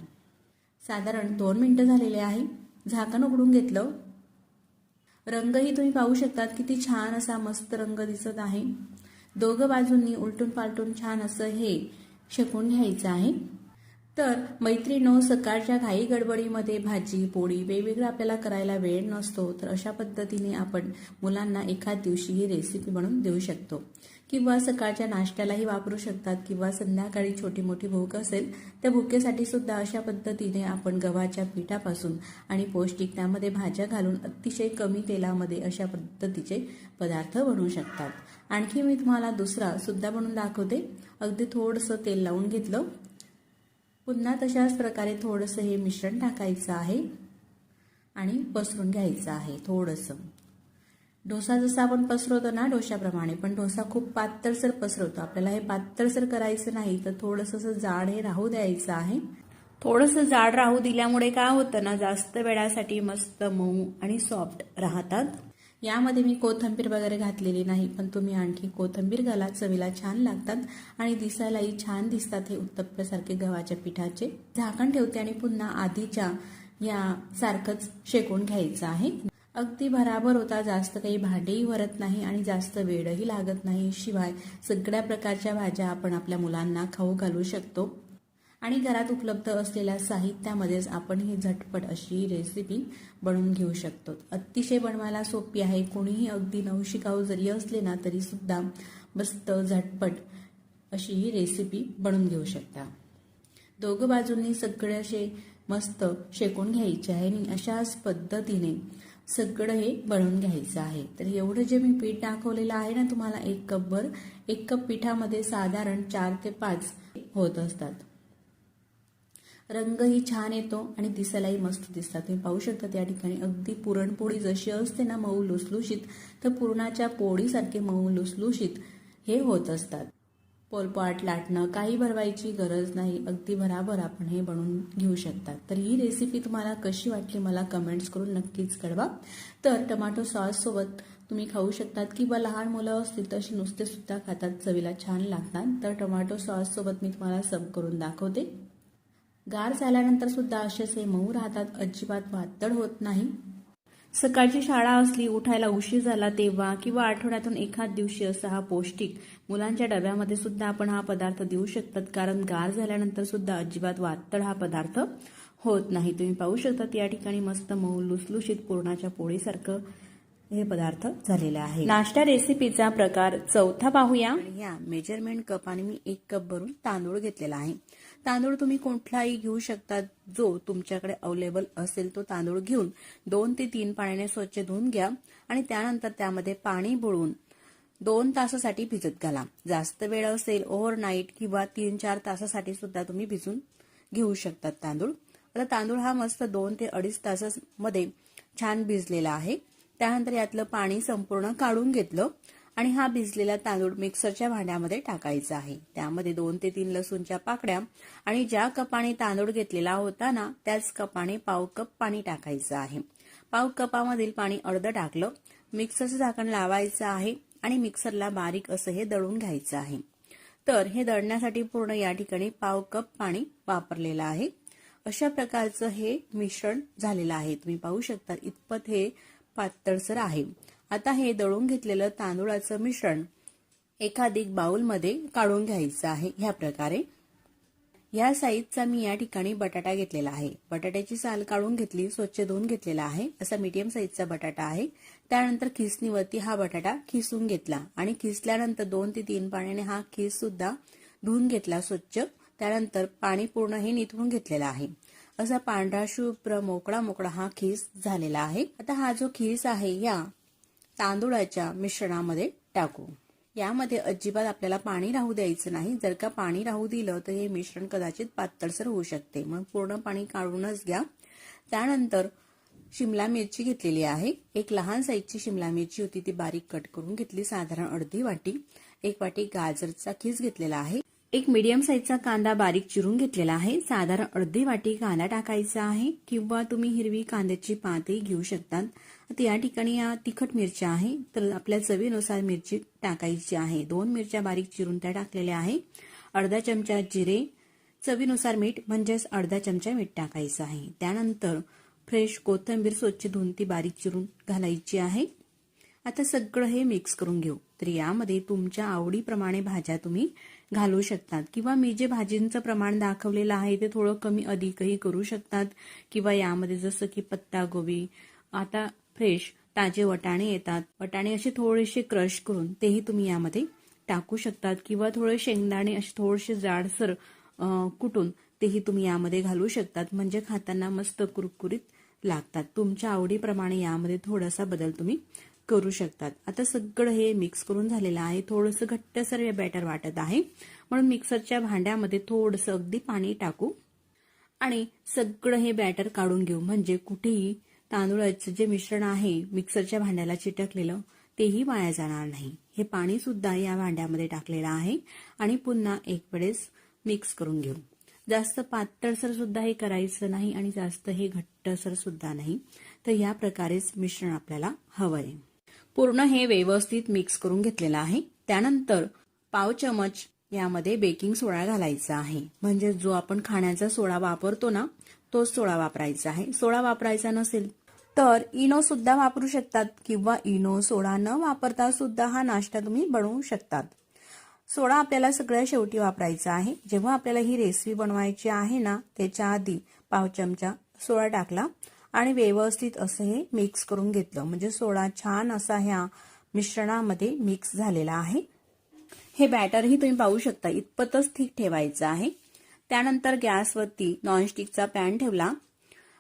साधारण 2 मिनिटं झालेले आहे. झाकण उघडून घेतलं. रंगही तुम्ही पाहू शकतात, किती छान असा मस्त रंग दिसत आहे. दोघं बाजूंनी उलटून पालटून छान असं हे शेकून घ्यायचं आहे. तर मैत्रिणींनो, सकाळच्या घाई गडबडीमध्ये भाजी पोळी वेगवेगळं आपल्याला करायला वेळ नसतो, तर अशा पद्धतीने आपण मुलांना एखाद दिवशी ही रेसिपी बनवून देऊ शकतो. किंवा सकाळच्या नाश्त्यालाही वापरू शकतात किंवा संध्याकाळी छोटी मोठी भूक असेल त्या भुकेसाठी सुद्धा अशा पद्धतीने आपण गव्हाच्या पिठापासून आणि पौष्टिक त्यामध्ये भाज्या घालून अतिशय कमी तेलामध्ये अशा पद्धतीचे पदार्थ बनवू शकतात. आणखी मी तुम्हाला दुसरा सुद्धा बनवून दाखवते. अगदी थोडंसं तेल लावून घेतलं. पुन्हा तशाच प्रकारे थोडंसं हे मिश्रण टाकायचं आहे आणि पसरून घ्यायचं आहे थोडंसं. डोसा जसा आपण पसरवतो ना डोशाप्रमाणे, पण डोसा खूप पातळसर पसरवतो. आपल्याला हे पातळसर करायचं नाही, तर थोडंसं जाड हे राहू द्यायचं आहे. थोडंसं जाड राहू दिल्यामुळे काय होतं ना, जास्त वेळासाठी मस्त मऊ आणि सॉफ्ट राहतात. यामध्ये मी कोथिंबीर वगैरे घातलेली नाही, पण तुम्ही आणखी कोथिंबीर घाला, चवीला छान लागतात आणि दिसायलाही छान दिसतात हे उत्तप्प्यासारखे गव्हाच्या पिठाचे. झाकण ठेवते आणि पुन्हा आधीच्या या सारखंच शेकून घ्यायचं आहे. अगदी भराभर होता, जास्त काही भांडेही भरत नाही आणि जास्त वेळही लागत नाही. शिवाय सगळ्या प्रकारच्या भाज्या आपण आपल्या मुलांना खाऊ घालू शकतो आणि घरात उपलब्ध असलेल्या साहित्यामध्येच आपण ही झटपट अशी रेसिपी बनवून घेऊ शकतो. अतिशय बनवायला सोपी आहे. कोणीही अगदी नवशिकाऊ जरी असले ना, तरी सुद्धा मस्त झटपट अशी ही रेसिपी बनवून घेऊ शकता. दोघं बाजूंनी सगळे असे मस्त शेकून घ्यायचे आहे आणि अशाच पद्धतीने सगळं हे बनवून घ्यायचं आहे. तर एवढं जे मी पीठ दाखवलेलं आहे ना तुम्हाला, 1 कपभर, 1 कप पिठामध्ये साधारण 4 ते 5 होत असतात. रंगही छान येतो आणि दिसायलाही मस्त दिसतात. तुम्ही पाहू शकता त्या ठिकाणी अगदी पुरणपोळी जशी असते ना मऊ लुसलुशीत, तर पुरणाच्या पोळीसारखे मऊ लुसलुशीत हे होत असतात. पोलपाट लाटणं काही भरवायची गरज नाही, अगदी भराभर आपण हे बनवून घेऊ शकतात. तर ही रेसिपी तुम्हाला कशी वाटली मला कमेंट्स करून नक्कीच कळवा. तर टोमॅटो सॉस सोबत तुम्ही खाऊ शकतात किंवा लहान मुलं असतील तर नुसते सुद्धा खातात, चवीला छान लागतात. तर टोमॅटो सॉस सोबत मी तुम्हाला सर्व करून दाखवते. गार झाल्यानंतर सुद्धा असेच हे मऊ राहतात, अजिबात पातळ होत नाही. सकाळची शाळा असली, उठायला उशीर झाला तेव्हा किंवा आठवड्यातून एखाद दिवशी असा हा पौष्टिक मुलांच्या डब्यामध्ये सुद्धा आपण हा पदार्थ देऊ शकतात, कारण गार झाल्यानंतर सुद्धा अजिबात वातळ हा पदार्थ होत नाही. तुम्ही पाहू शकता या ठिकाणी मस्त मऊ लुसलुशीत पुरणाच्या पोळीसारखं हे पदार्थ झालेले आहे. नाश्ता रेसिपीचा प्रकार चौथा पाहूया. या मेजरमेंट कपाने मी 1 कप भरून तांदूळ घेतलेला आहे. तांदूळ तुम्ही कुठलाही घेऊ शकता, जो तुमच्याकडे अवेलेबल असेल तो तांदूळ घेऊन 2 ते 3 पाण्याने स्वच्छ धुवून घ्या आणि त्यानंतर त्यामध्ये पाणी बुडवून 2 तासासाठी भिजत घाला. जास्त वेळ असेल ओव्हरनाईट किंवा 3-4 तासासाठी सुद्धा तुम्ही भिजून घेऊ शकतात तांदूळ. आता तांदूळ हा मस्त 2 ते 2.5 तासामध्ये छान भिजलेला आहे. त्यानंतर यातलं पाणी संपूर्ण काढून घेतलं आणि हा भिजलेला तांदूळ मिक्सरच्या भांड्यामध्ये टाकायचा आहे. त्यामध्ये 2 ते 3 लसूणच्या पाकळ्या आणि ज्या कपाने तांदूळ घेतलेला होता ना, त्याच कपाने पाव कप पाणी टाकायचं आहे. पाव कपामधील पाणी अर्ध टाकलं. मिक्सरचं झाकण लावायचं आहे आणि मिक्सरला बारीक असं हे दळून घ्यायचं आहे. तर हे दळण्यासाठी पूर्ण या ठिकाणी पाव कप पाणी वापरलेलं आहे. अशा प्रकारचं हे मिश्रण झालेलं आहे. तुम्ही पाहू शकता इतपत हे पातळसर आहे. आता हे दळून घेतलेलं तांदूळाचं मिश्रण एखादी बाउलमध्ये काढून घ्यायचं आहे. ह्या प्रकारे या साईजचा मी या ठिकाणी बटाटा घेतलेला आहे. बटाट्याची साल काढून घेतली, स्वच्छ धुवून घेतलेला आहे. असा मीडियम साईजचा बटाटा आहे. त्यानंतर खिसणीवरती हा बटाटा खिसून घेतला आणि खिसल्यानंतर 2 ते 3 पाण्याने हा खिस सुद्धा धुवून घेतला स्वच्छ. त्यानंतर पाणी पूर्ण हे निथळून घेतलेला आहे. असा पांढरा शुभ्र मोकळा मोकळा हा खिस झालेला आहे. आता हा जो खिस आहे या तांदूळाच्या मिश्रणामध्ये टाकू. यामध्ये अजिबात आपल्याला पाणी राहू द्यायचं नाही. जर का पाणी राहू दिलं तर हे मिश्रण कदाचित पातळसर होऊ शकते, म्हणून पूर्ण पाणी काढूनच घ्या. त्यानंतर शिमला मिरची घेतलेली आहे. एक लहान साईजची शिमला मिरची होती, ती बारीक कट करून घेतली, साधारण अर्धी वाटी. 1 वाटी गाजरचा खीस घेतलेला आहे. एक मीडियम साईजचा कांदा बारीक चिरून घेतलेला आहे. साधारण अर्धी वाटी कांदा टाकायचा आहे, किंवा तुम्ही हिरवी कांद्याची पातही घेऊ शकतात. आता या ठिकाणी या तिखट मिरच्या आहे, तर आपल्या चवीनुसार मिरची टाकायची आहे. 2 मिरच्या बारीक चिरून त्या टाकलेल्या आहे. अर्धा चमचा जिरे, चवीनुसार मीठ म्हणजेच अर्धा चमचा मीठ टाकायचं आहे. त्यानंतर फ्रेश कोथिंबीर स्वच्छ धुवून ती बारीक चिरून घालायची आहे. आता सगळं हे मिक्स करून घेऊ. तर यामध्ये तुमच्या आवडीप्रमाणे भाज्या तुम्ही घालू शकतात, किंवा मी जे भाजींचं प्रमाण दाखवलेलं आहे ते थोडं कमी अधिकही करू शकतात. किंवा यामध्ये जसं की पत्तागोबी, आता फ्रेश ताजे वटाणे येतात, वटाणे असे थोडेसे क्रश करून तेही तुम्ही यामध्ये टाकू शकतात. किंवा थोडे शेंगदाणे असे थोडेसे जाडसर कुटून तेही तुम्ही यामध्ये घालू शकतात, म्हणजे खाताना मस्त कुरकुरीत लागतात. तुमच्या आवडीप्रमाणे यामध्ये थोडासा बदल तुम्ही करू शकतात. आता सगळं हे मिक्स करून झालेलं आहे. थोडंसं घट्टसर हे बॅटर वाटत आहे, म्हणून मिक्सरच्या भांड्यामध्ये थोडंसं अगदी पाणी टाकू आणि सगळं हे बॅटर काढून घेऊ. म्हणजे कुठेही तांदूळाचं जे मिश्रण आहे मिक्सरच्या भांड्याला चिटकलेलं तेही वाया जाणार नाही. हे पाणी सुद्धा या भांड्यामध्ये टाकलेलं आहे आणि पुन्हा एक वेळेस मिक्स करून घेऊ. जास्त पातळसर सुद्धा हे करायचं नाही आणि जास्त हे घट्टसर सुद्धा नाही. तर या प्रकारेच मिश्रण आपल्याला हवंय. पूर्ण हे व्यवस्थित मिक्स करून घेतलेलं आहे. त्यानंतर पाव चमच यामध्ये बेकिंग सोडा घालायचा आहे. म्हणजे जो आपण खाण्याचा सोडा वापरतो ना, तोच सोडा वापरायचा आहे. सोडा वापरायचा नसेल तर इनो सुद्धा वापरू शकतात, किंवा इनो सोडा न वापरता सुद्धा हा नाश्ता तुम्ही बनवू शकतात. सोडा आपल्याला सगळ्यात शेवटी वापरायचा आहे. जेव्हा आपल्याला ही रेसिपी बनवायची आहे ना, त्याच्या आधी पाव चमचा सोडा टाकला आणि व्यवस्थित असं हे मिक्स करून घेतलं. म्हणजे सोडा छान असा ह्या मिश्रणामध्ये मिक्स झालेला आहे. हे बॅटरही तुम्ही पाहू शकता, इतपतच ठीक ठेवायचं आहे. त्यानंतर गॅसवरती नॉनस्टिकचा पॅन ठेवला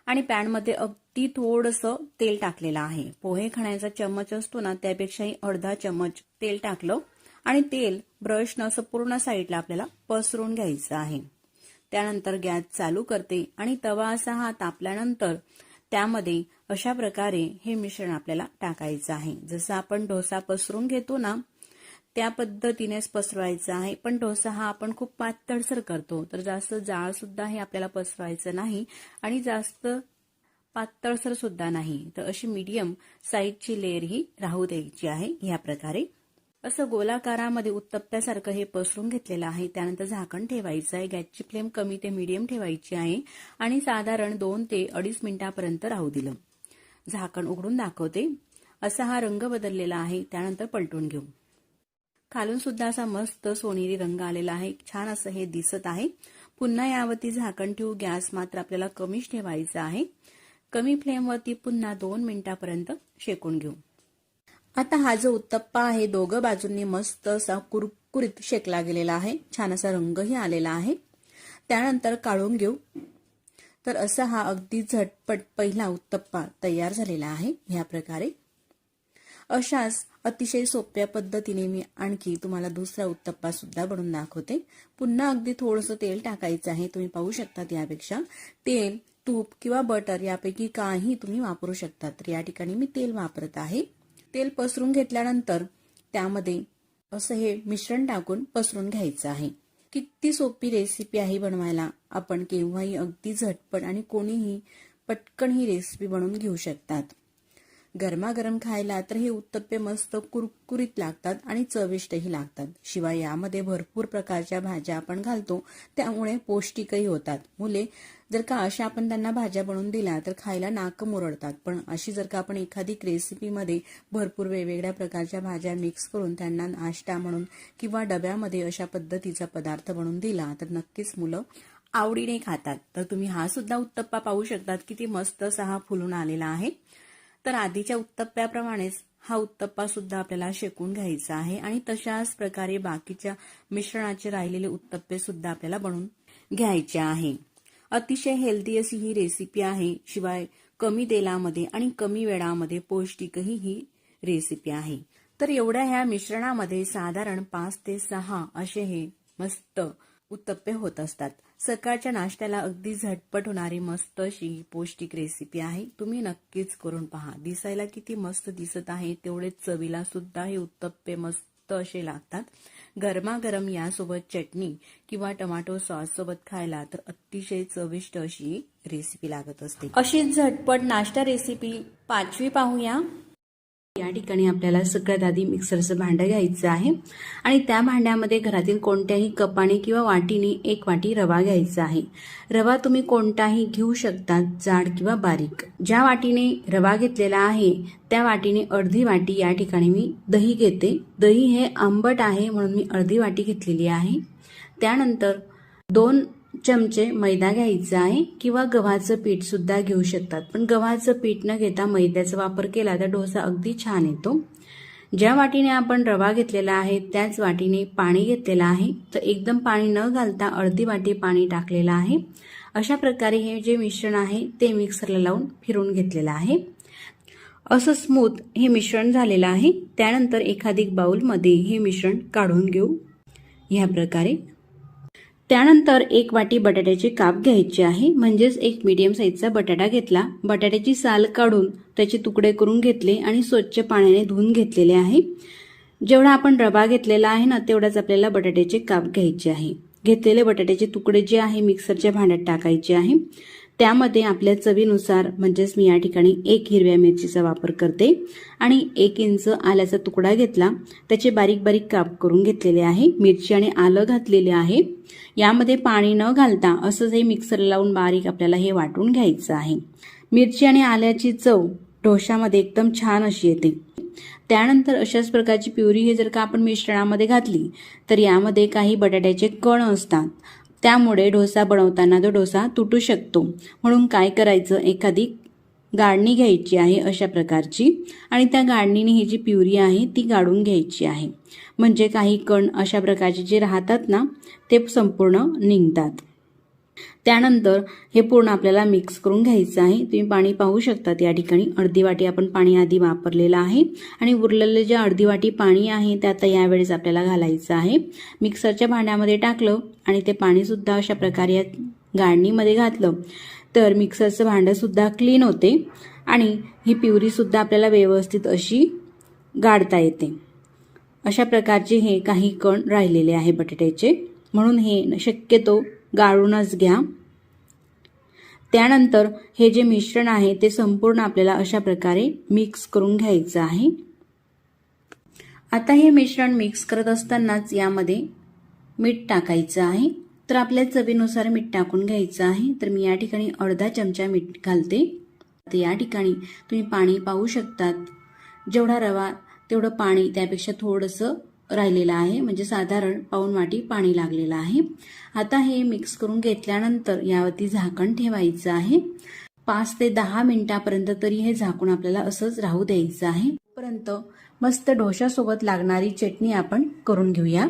आणि पॅनमध्ये अगदी थोडंसं तेल टाकलेलं आहे. पोहे खाण्याचा चम्मच असतो ना, त्यापेक्षाही अर्धा चम्मच तेल टाकलं आणि तेल ब्रशनं असं पूर्ण साईडला आपल्याला पसरून घ्यायचं आहे. त्यानंतर गॅस चालू करते आणि तवा असा हा तापल्यानंतर त्यामध्ये अशा प्रकारे हे मिश्रण आपल्याला टाकायचं आहे. जसं आपण डोसा पसरून घेतो ना, त्या पद्धतीनेच पसरवायचं आहे. पण डोसा हा आपण खूप पातळसर करतो, तर जास्त जाड सुद्धा हे आपल्याला पसरवायचं नाही आणि जास्त पातळसर सुद्धा नाही. तर अशी मीडियम साईजची लेअर ही राहू द्यायची आहे. या प्रकारे असं गोलाकारामध्ये उत्तप्प्यासारखं हे पसरून घेतलेलं आहे. त्यानंतर झाकण ठेवायचं आहे. गॅसची फ्लेम कमी ते मीडियम ठेवायची आहे आणि साधारण 2 ते 2.5 मिनिटापर्यंत राहू दिलं. झाकण उघडून दाखवते. असा हा रंग बदललेला आहे. त्यानंतर पलटून घेऊ. खालून सुद्धा असा मस्त सोनेरी रंग आलेला आहे. छान असं हे दिसत आहे. पुन्हा यावरती झाकण ठेवू. गॅस मात्र आपल्याला कमीच ठेवायचा आहे. कमी फ्लेमवरती पुन्हा 2 मिनिटापर्यंत शेकून घेऊ. आता हा जो उत्तप्पा आहे दोघं बाजूंनी मस्त असा कुरकुरीत शेकला गेलेला आहे. छान असा रंगही आलेला आहे. त्यानंतर काढून घेऊ. तर असा हा अगदी झटपट पहिला उत्तप्पा तयार झालेला आहे. ह्या प्रकारे अशाच अतिशय सोप्या पद्धतीने मी आणखी तुम्हाला दुसरा उत्तप्पा सुद्धा बनवून दाखवते. पुन्हा अगदी थोडंसं तेल टाकायचं आहे. तुम्ही पाहू शकता यापेक्षा तेल, तूप किंवा बटर यापैकी काही तुम्ही वापरू शकता. तर या ठिकाणी मी तेल वापरत आहे. तेल पसरून घेतल्यानंतर त्यामध्ये असं हे मिश्रण टाकून पसरून घ्यायचं आहे. किती सोपी रेसिपी आहे बनवायला. आपण केव्हाही अगदी झटपट आणि कोणीही पटकन ही रेसिपी बनवून घेऊ शकतात. गरमागरम खायला तर हे उत्तप्पे मस्त कुरकुरीत लागतात आणि चविष्टही लागतात. शिवाय यामध्ये भरपूर प्रकारच्या भाज्या आपण घालतो, त्यामुळे पौष्टिकही होतात. मुले जर का अशा आपण त्यांना भाज्या बनवून दिल्या तर खायला नाक मुरडतात. पण अशी जर का आपण एखादी रेसिपीमध्ये भरपूर वेगवेगळ्या प्रकारच्या भाज्या मिक्स करून त्यांना नाश्ता म्हणून किंवा डब्यामध्ये अशा पद्धतीचा पदार्थ बनवून दिला तर नक्कीच मुलं आवडीने खातात. तर तुम्ही हा सुद्धा उत्तप्पा पाहू शकतात किती मस्त असा हा फुलून आलेला आहे. तर आधीच्या उत्तप्प्याप्रमाणेच हा उत्तप्पा सुद्धा आपल्याला शेकून घ्यायचा आहे आणि तशाच प्रकारे बाकीच्या मिश्रणाचे राहिलेले उत्तप्पे सुद्धा आपल्याला बनवून घ्यायचे आहे. अतिशय हेल्दी अशी ही रेसिपी आहे. शिवाय कमी तेलामध्ये आणि कमी वेळामध्ये पौष्टिकही ही रेसिपी आहे. तर एवढ्या ह्या मिश्रणामध्ये साधारण 5 ते 6 असे हे मस्त उत्तप्पे होत असतात. सकाळच्या नाश्त्याला अगदी झटपट होणारी मस्त अशी पौष्टिक रेसिपी आहे. तुम्ही नक्कीच करून पहा. दिसायला किती मस्त दिसत आहे, तेवढेच चवीला सुद्धा हे उत्तप्पे मस्त असे लागतात. गरमागरम यासोबत चटणी किंवा टोमॅटो सॉस सोबत खायला तर अतिशय चविष्ट अशी रेसिपी लागत असते. अशीच झटपट नाश्ता रेसिपी 5वी पाहूया. या ठिकाणी आपल्याला सगळ्यात आधी मिक्सरचं भांडं घ्यायचं आहे आणि त्या भांड्यामध्ये घरातील कोणत्याही कपाने किंवा वाटीने 1 वाटी रवा घ्यायचा आहे. रवा तुम्ही कोणताही घेऊ शकता, जाड किंवा बारीक. ज्या वाटीने रवा घेतलेला आहे त्या वाटीने अर्धी वाटी या ठिकाणी मी दही घेते. दही हे आंबट आहे म्हणून मी अर्धी वाटी घेतलेली आहे. त्यानंतर 2 चमचे मैदा घ्यायचा आहे किंवा गव्हाचं पीठ सुद्धा घेऊ शकतात, पण गव्हाचं पीठ न घेता मैद्याचा वापर केला तर डोसा अगदी छान येतो. ज्या वाटीने आपण रवा घेतलेला आहे त्याच वाटीने पाणी घेतलेलं आहे. तर एकदम पाणी न घालता अर्धी वाटी पाणी टाकलेलं आहे. अशा प्रकारे हे जे मिश्रण आहे ते मिक्सरला लावून फिरवून घेतलेलं आहे. असं स्मूथ हे मिश्रण झालेलं आहे. त्यानंतर एखादी बाउलमध्ये हे मिश्रण काढून घेऊ ह्या प्रकारे. त्यानंतर 1 वाटी बटाट्याचे काप घ्यायचे आहे, म्हणजेच एक मीडियम साईजचा बटाटा घेतला. बटाट्याची साल काढून त्याचे तुकडे करून घेतले आणि स्वच्छ पाण्याने धुवून घेतलेले आहे. जेवढा आपण रवा घेतलेला आहे ना तेवढाच आपल्याला बटाट्याचे काप घ्यायचे आहे. घेतलेले बटाट्याचे तुकडे जे आहे मिक्सरच्या भांड्यात टाकायचे आहे. त्यामध्ये आपल्या चवीनुसार, म्हणजेच मी या ठिकाणी 1 हिरव्या मिरचीचा वापर करते आणि 1 इंच आल्याचा तुकडा घेतला. त्याचे बारीक बारीक काप करून घेतलेले आहे. मिरची आणि आलं घातलेले आहे. यामध्ये पाणी न घालता असंच हे मिक्सर लावून बारीक आपल्याला हे वाटून घ्यायचं आहे. मिरची आणि आल्याची चव डोशामध्ये एकदम छान अशी येते. त्यानंतर अशाच प्रकारची प्युरी हे जर का आपण मिश्रणामध्ये घातली तर यामध्ये काही बटाट्याचे कण असतात, त्यामुळे डोसा बनवताना तो डोसा तुटू शकतो. म्हणून काय करायचं, एखादी गाळणी घ्यायची आहे अशा प्रकारची आणि त्या गाळणीने ही जी प्युरी आहे ती गाळून घ्यायची आहे. म्हणजे काही कण अशा प्रकारचे जे राहतात ना ते संपूर्ण निघतात. त्यानंतर हे पूर्ण आपल्याला मिक्स करून घ्यायचं आहे. तुम्ही पाणी पाहू शकतात. या ठिकाणी अर्धी वाटी आपण पाणी आधी वापरलेलं आहे आणि उरलेले जे अर्धी वाटी पाणी आहे ते आता यावेळेस आपल्याला घालायचं आहे. मिक्सरच्या भांड्यामध्ये टाकलं आणि ते पाणी सुद्धा अशा प्रकारे गाळणीमध्ये घातलं तर मिक्सरचं भांडं सुद्धा क्लीन होते आणि ही प्युरी सुद्धा आपल्याला व्यवस्थित अशी गाळता येते. अशा प्रकारचे हे काही कण राहिलेले आहे बटाट्याचे, म्हणून हे शक्यतो गाळूनच घ्या. त्यानंतर हे जे मिश्रण आहे ते संपूर्ण आपल्याला अशा प्रकारे मिक्स करून घ्यायचं आहे. आता हे मिश्रण मिक्स करत असतानाच यामध्ये मीठ टाकायचं आहे. तर आपल्या चवीनुसार मीठ टाकून घ्यायचं आहे. तर मी या ठिकाणी अर्धा चमचा मीठ घालते. तर या ठिकाणी तुम्ही पाणी पाहू शकतात. जेवढा रवा तेवढं पाणी त्यापेक्षा थोडंसं राहिलेलं आहे, म्हणजे साधारण पाऊण वाटी पाणी लागलेलं आहे. आता हे मिक्स करून घेतल्यानंतर यावरती झाकण ठेवायचं आहे. 5 ते 10 मिनिटापर्यंत तरी हे झाकून आपल्याला असंच राहू द्यायचं आहे. तोपर्यंत मस्त डोशासोबत लागणारी चटणी आपण करून घेऊया.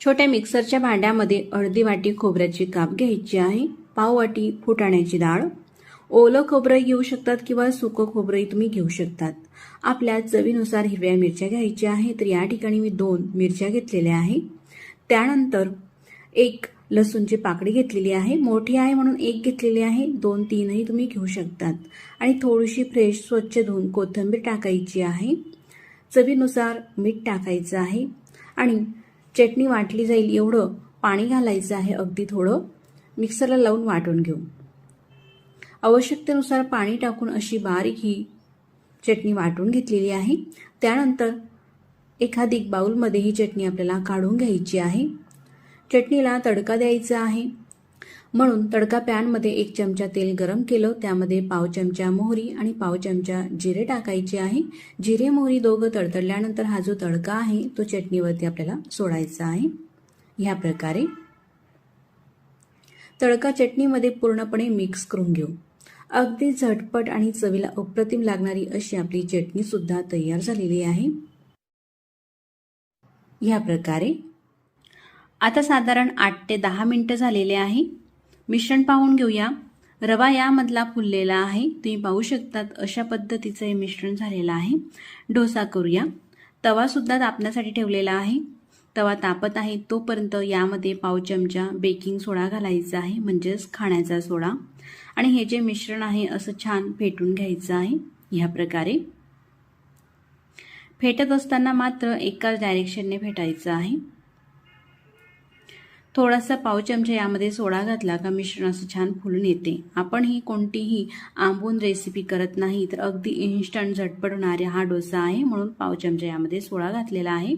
छोट्या मिक्सरच्या भांड्यामध्ये अर्धी वाटी खोबऱ्याची काप घ्यायची आहे, पाव वाटी फुटाण्याची डाळ, ओलं खोबरं घेऊ शकतात किंवा सुकं खोबरंही तुम्ही घेऊ शकतात. आपल्या चवीनुसार हिरव्या मिरच्या घ्यायच्या आहे. तर या ठिकाणी मी 2 मिरच्या घेतलेल्या आहे. त्यानंतर 1 लसूणची पाकळी घेतलेली आहे, मोठी आहे म्हणून 1 घेतलेली आहे. 2-3ही तुम्ही घेऊ शकतात. आणि थोडीशी फ्रेश स्वच्छ धुवून कोथिंबीर टाकायची आहे. चवीनुसार मीठ टाकायचं आहे आणि चटणी वाटली जाईल एवढं पाणी घालायचं आहे. अगदी थोडं मिक्सरला लावून वाटून घेऊ. आवश्यकतेनुसार पाणी टाकून अशी बारीक ही चटणी वाटून घेतलेली आहे. त्यानंतर एखादी बाउलमध्ये ही चटणी आपल्याला काढून घ्यायची आहे. चटणीला तडका द्यायचा आहे, म्हणून तडका पॅनमध्ये 1 चमचा तेल गरम केलं. त्यामध्ये पाव चमचा मोहरी आणि पाव चमचा जिरे टाकायचे आहे. जिरे मोहरी दोघं तडतडल्यानंतर हा जो तडका आहे तो चटणीवरती आपल्याला सोडायचा आहे. ह्या प्रकारे तडका चटणीमध्ये पूर्णपणे मिक्स करून घेऊ। अगदी झटपट आणि चवीला अप्रतिम लागणारी अशी आपली चटणी सुद्धा तयार झालेली आहे। या प्रकारे आता साधारण 8 ते 10 मिनिटं झालेले आहे। मिश्रण पाहून घेऊया। रवा यामधला फुललेला आहे, तुम्ही पाहू शकतात अशा पद्धतीचं हे मिश्रण झालेलं आहे। डोसा करूया। तवा सुद्धा तापण्यासाठी ठेवलेला आहे। तवा तापत आहे तोपर्यंत यामध्ये पाव चमचा बेकिंग सोडा घालायचा आहे, म्हणजेच खाण्याचा सोडा, आणि हे जे मिश्रण आहे असं छान फेटून घ्यायचं आहे। या प्रकारे फेटत असताना मात्र एकाच डायरेक्शनने फेटायचं आहे। थोडासा पाव चमचा यामध्ये सोडा घातला का मिश्रण असं छान फुलून येते। आपण ही कोणतीही आंबून रेसिपी करत नाही, तर अगदी इन्स्टंट झटपट होणारा हा डोसा आहे, म्हणून पाव चमचा यामध्ये सोडा घातलेला आहे।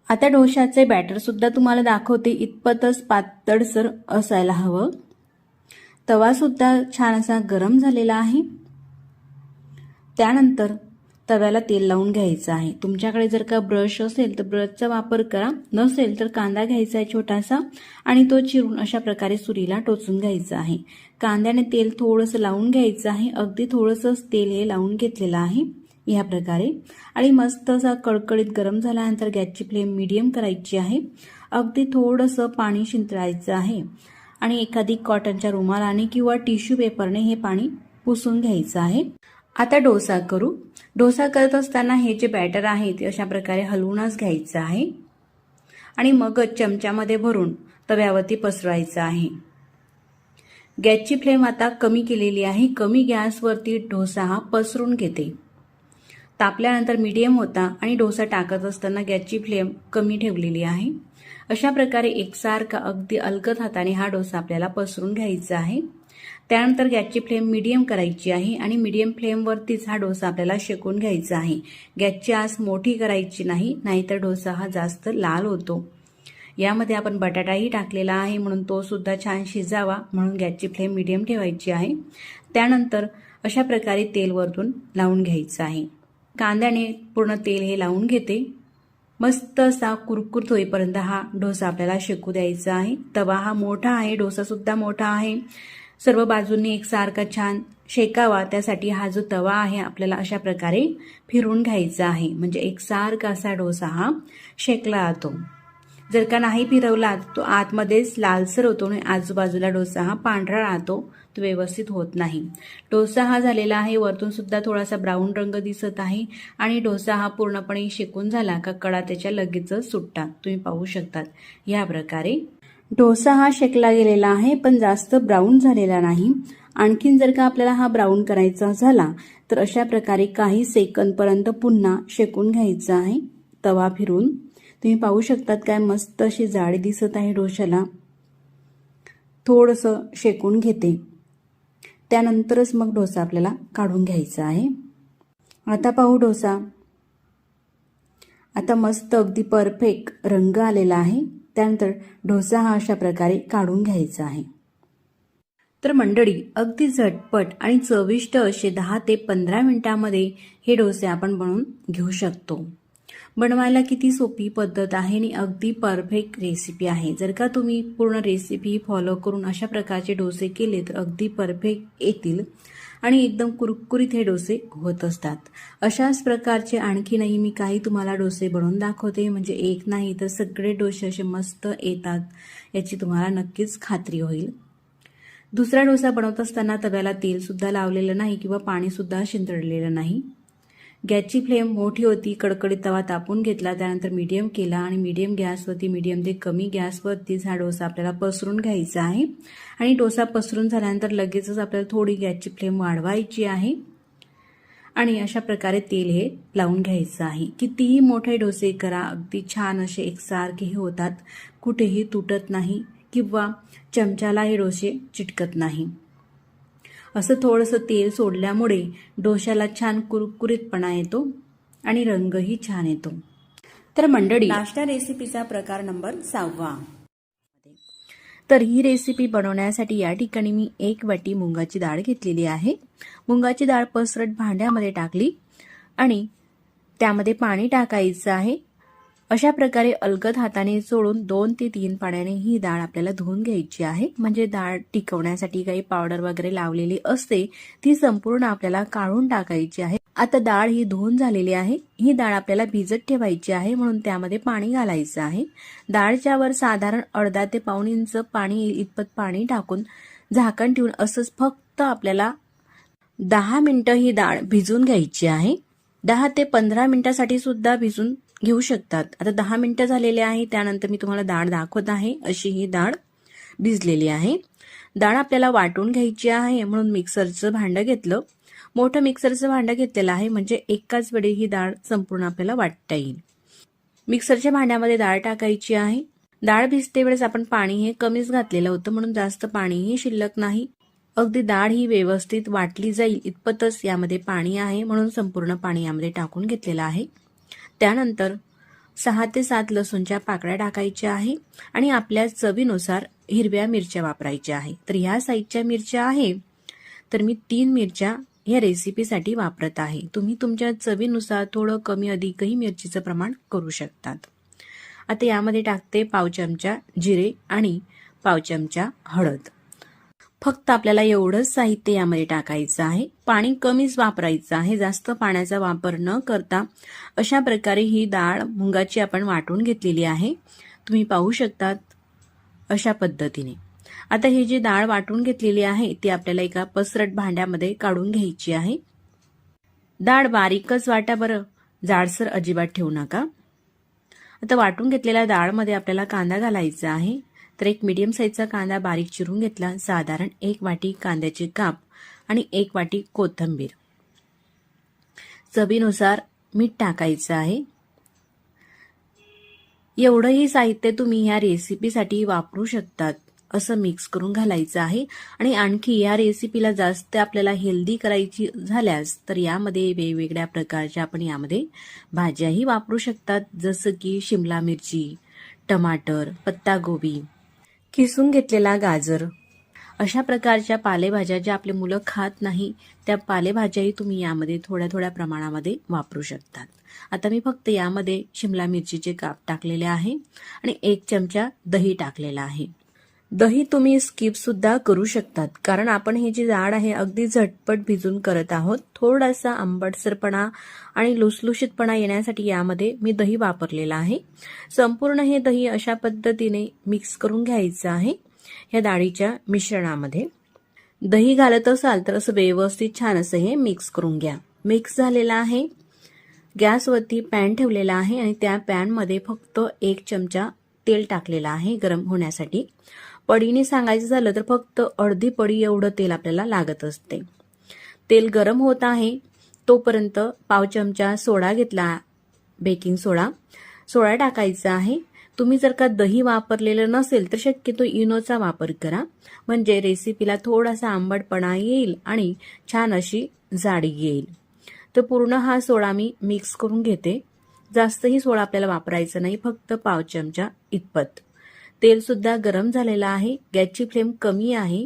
आता डोशाचे बॅटर सुद्धा तुम्हाला दाखवते, इतपतच पातळसर असायला हवं। तवा सुद्धा छान असा गरम झालेला आहे। त्यानंतर तव्याला तेल लावून घ्यायचं आहे। तुमच्याकडे जर का ब्रश असेल तर ब्रशचा वापर करा, नसेल तर कांदा घ्यायचा आहे छोटासा आणि तो चिरून अशा प्रकारे सुरीला टोचून घ्यायचा आहे। कांद्याने तेल थोडंसं लावून घ्यायचं आहे, अगदी थोडंसंच तेल हे लावून घेतलेलं आहे या प्रकारे। आणि मस्त असा कडकडीत गरम झाल्यानंतर गॅसची फ्लेम मीडियम करायची आहे। अगदी थोडंसं पाणी शिंतळायचं आहे आणि एखादी कॉटनच्या रुमालाने किंवा टिश्यू पेपरने हे पाणी पुसून घ्यायचं आहे। आता डोसा करू। डोसा करत असताना हे जे बॅटर आहे ते अशा प्रकारे हलवूनच घ्यायचं आहे आणि मगच चमच्यामध्ये भरून तव्यावरती पसरवायचं आहे। गॅसची फ्लेम आता कमी केलेली आहे। कमी गॅसवरती डोसा हा पसरून घेते। तापल्यानंतर मीडियम होता आणि डोसा टाकत असताना गॅसची फ्लेम कमी ठेवलेली आहे। अशा प्रकारे एकसारखा अगदी अलगद हाताने हा डोसा आपल्याला पसरून घ्यायचा आहे। त्यानंतर गॅसची फ्लेम मीडियम करायची आहे आणि मीडियम फ्लेमवरतीच हा डोसा आपल्याला शेकून घ्यायचा आहे। गॅसची आस मोठी करायची नाही, नाहीतर डोसा हा जास्त लाल होतो। यामध्ये आपण बटाटाही टाकलेला आहे, म्हणून तो सुद्धा छान शिजावा, म्हणून गॅसची फ्लेम मीडियम ठेवायची आहे। त्यानंतर अशा प्रकारे तेल वरतून लावून घ्यायचं आहे। कांद्याने पूर्ण तेल हे लावून घेते। मस्त असा कुरकुरीत होईपर्यंत हा डोसा आपल्याला शेकू द्यायचा आहे। तवा हा मोठा आहे, डोसा सुद्धा मोठा आहे, सर्व बाजूंनी एकसारखा छान शेकावा, त्यासाठी हा जो तवा आहे आपल्याला अशा प्रकारे फिरवून घ्यायचा आहे, म्हणजे एकसारखा असा डोसा हा शेकला जातो। जर का नाही फिरवला तो आतमध्येच लालसर होतो आणि आजूबाजूला डोसा हा पांढरा राहतो, तो व्यवस्थित होत नाही। डोसा हा झालेला आहे, वरतून सुद्धा थोडासा ब्राऊन रंग दिसत आहे आणि डोसा हा पूर्णपणे शेकून झाला का कडा त्याच्या लगेचच सुटतात, तुम्ही पाहू शकतात। या प्रकारे डोसा हा शेकला गेलेला आहे, पण जास्त ब्राऊन झालेला नाही। आणखीन जर का आपल्याला हा ब्राऊन करायचा झाला तर अशा प्रकारे काही सेकंदपर्यंत पुन्हा शेकून घ्यायचा आहे तवा फिरून। तुम्ही पाहू शकतात काय मस्त अशी जाळी दिसत आहे डोशाला। थोडंसं शेकून घेते, त्यानंतरच मग डोसा आपल्याला काढून घ्यायचा आहे। आता पाहू डोसा। आता मस्त अगदी परफेक्ट रंग आलेला आहे। त्यानंतर डोसा हा अशा प्रकारे काढून घ्यायचा आहे। तर मंडळी, अगदी झटपट आणि चविष्ट असे 10 ते 15 मिनिटांमध्ये हे डोसे आपण बनवून घेऊ शकतो। बनवायला किती सोपी पद्धत आहे आणि अगदी परफेक्ट रेसिपी आहे। जर का तुम्ही पूर्ण रेसिपी फॉलो करून अशा प्रकारचे डोसे केले तर अगदी परफेक्ट येतील आणि एकदम कुरकुरीत हे डोसे होत असतात। अशाच प्रकारचे आणखीनही मी काही तुम्हाला डोसे बनवून दाखवते, म्हणजे एक नाही तर सगळे डोसे असे मस्त येतात, याची तुम्हाला नक्कीच खात्री होईल। दुसरा डोसा बनवत असताना तव्याला तेल सुद्धा लावलेलं नाही किंवा पाणी सुद्धा शिंतळलेलं नाही। गॅसची फ्लेम मोठी होती, कडकडीत तवा तापून घेतला, त्यानंतर मीडियम केला आणि मीडियम गॅसवरती मीडियम ते कमी गॅसवरतीच हा डोसा आपल्याला पसरून घ्यायचा आहे। आणि डोसा पसरून झाल्यानंतर लगेचच आपल्याला थोडी गॅसची फ्लेम वाढवायची आहे आणि अशा प्रकारे तेल हे लावून घ्यायचं आहे। कितीही मोठे डोसे करा, अगदी छान असे एकसारखे होतात, कुठेही तुटत नाही किंवा चमच्याला हे डोसे चिटकत नाही। असं थोडंसं तेल सोडल्यामुळे डोशाला छान कुरकुरीतपणा येतो आणि रंगही छान येतो। तर मंडळी, नाश्ता रेसिपीचा प्रकार नंबर 6. तर ही रेसिपी बनवण्यासाठी या ठिकाणी मी 1 वाटी मुगाची डाळ घेतलेली आहे। मुगाची डाळ पसरट भांड्यामध्ये टाकली आणि त्यामध्ये पाणी टाकायचं आहे अशा प्रकारे अलगद हाताने चोळून 2 ते 3 पाण्याने ही डाळ आपल्याला धुवून घ्यायची आहे. म्हणजे डाळ टिकवण्यासाठी काही पावडर वगैरे लावलेली असते ती संपूर्ण आपल्याला काढून टाकायची आहे. आता डाळ ही धुवून झालेली आहे. ही डाळ आपल्याला भिजत ठेवायची आहे, म्हणून त्यामध्ये पाणी घालायचं आहे. डाळच्या वर साधारण अर्धा ते पाऊण इंच पाणी इतपत पाणी टाकून झाकण ठेवून असंच फक्त आपल्याला 10 मिनिटं ही डाळ भिजून घ्यायची आहे. 10 ते 15 मिनिटासाठी सुद्धा भिजून घेऊ शकतात. आता 10 मिनिटं झालेले आहे. त्यानंतर मी तुम्हाला डाळ दाखवत आहे. अशी ही डाळ भिजलेली आहे. डाळ आपल्याला वाटून घ्यायची आहे, म्हणून मिक्सरचं भांडं घेतलं. मोठं मिक्सरचं भांडं घेतलेलं आहे, म्हणजे एकाच वेळी ही डाळ संपूर्ण आपल्याला वाटता येईल. मिक्सरच्या भांड्यामध्ये डाळ टाकायची आहे. डाळ भिजते वेळेस आपण पाणी हे कमीच घातलेलं होतं, म्हणून जास्त पाणीही शिल्लक नाही. अगदी डाळ ही व्यवस्थित वाटली जाईल इतपतच यामध्ये पाणी आहे, म्हणून संपूर्ण पाणी यामध्ये टाकून घेतलेलं आहे. त्यानंतर 6 ते 7 लसूणच्या पाकळ्या टाकायच्या आहे आणि आपल्या चवीनुसार हिरव्या मिरच्या वापरायच्या आहे. तर ह्या साईजच्या मिरच्या आहे, तर मी 3 मिरच्या या रेसिपीसाठी वापरत आहे. तुम्ही तुमच्या चवीनुसार थोडं कमी अधिकही मिरचीचं प्रमाण करू शकतात. आता यामध्ये टाकते पाव चमचा जिरे आणि पाव चमचा हळद. फक्त आपल्याला एवढंच साहित्य यामध्ये टाकायचं आहे. पाणी कमीच वापरायचं आहे, जास्त पाण्याचा वापर न करता अशा प्रकारे ही डाळ मुगाची आपण वाटून घेतलेली आहे. तुम्ही पाहू शकतात अशा पद्धतीने. आता ही जी डाळ वाटून घेतलेली आहे ती आपल्याला एका पसरट भांड्यामध्ये काढून घ्यायची आहे. डाळ बारीकच वाटा बरं, जाडसर अजिबात ठेवू नका. आता वाटून घेतलेल्या डाळमध्ये आपल्याला कांदा घालायचा आहे. तर एक मीडियम साईजचा कांदा बारीक चिरून घेतला. साधारण 1 वाटी कांद्याचे काप आणि 1 वाटी कोथिंबीर. चवीनुसार मीठ टाकायचं आहे. एवढंही साहित्य तुम्ही ह्या रेसिपीसाठी वापरू शकतात. असं मिक्स करून घालायचं आहे. आणि आणखी या रेसिपीला जास्त आपल्याला हेल्दी करायची झाल्यास तर यामध्ये वेगवेगळ्या प्रकारच्या आपण यामध्ये भाज्याही वापरू शकतात, जसं की शिमला मिरची, टमाटर, पत्तागोबी, किसून घेतलेला गाजर, अशा प्रकारच्या पालेभाज्या ज्या आपले मुलं खात नाही त्या पालेभाज्याही तुम्ही यामध्ये थोड्या थोड्या प्रमाणामध्ये वापरू शकतात. आता मी फक्त यामध्ये शिमला मिरचीचे काप टाकलेले आहे आणि 1 चमचा दही टाकलेला आहे. दही तुम्ही स्किप सुद्धा करू शकतात, कारण आपण ही जी डाळ आहे अगदी झटपट भिजून करत आहोत. थोडासा आंबटसरपणा आणि लुसलुशीतपणा येण्यासाठी यामध्ये मी दही वापरलेला आहे. संपूर्ण हे दही अशा पद्धतीने मिक्स करून घ्यायचं आहे ह्या डाळीच्या मिश्रणामध्ये. दही घालत असाल तर असं व्यवस्थित छान असं हे मिक्स करून घ्या. मिक्स झालेला आहे. गॅसवरती पॅन ठेवलेला आहे आणि त्या पॅनमध्ये फक्त 1 चमचा तेल टाकलेला आहे गरम होण्यासाठी. पडीने सांगायचं झालं तर फक्त अर्धी पडी एवढं तेल आपल्याला लागत असते. तेल गरम होत आहे तोपर्यंत पाव चमचा सोडा घेतला, बेकिंग सोडा. सोडा टाकायचा आहे. तुम्ही जर का दही वापरलेलं नसेल तर शक्यतो इनोचा वापर करा, म्हणजे रेसिपीला थोडासा आंबटपणा येईल आणि छान अशी जाडी येईल. तर पूर्ण हा सोडा मी मिक्स करून घेते. जास्तही सोडा आपल्याला वापरायचा नाही, फक्त पाव चमचा इतपत. तेल सुद्धा गरम झालेलं आहे. गॅसची फ्लेम कमी आहे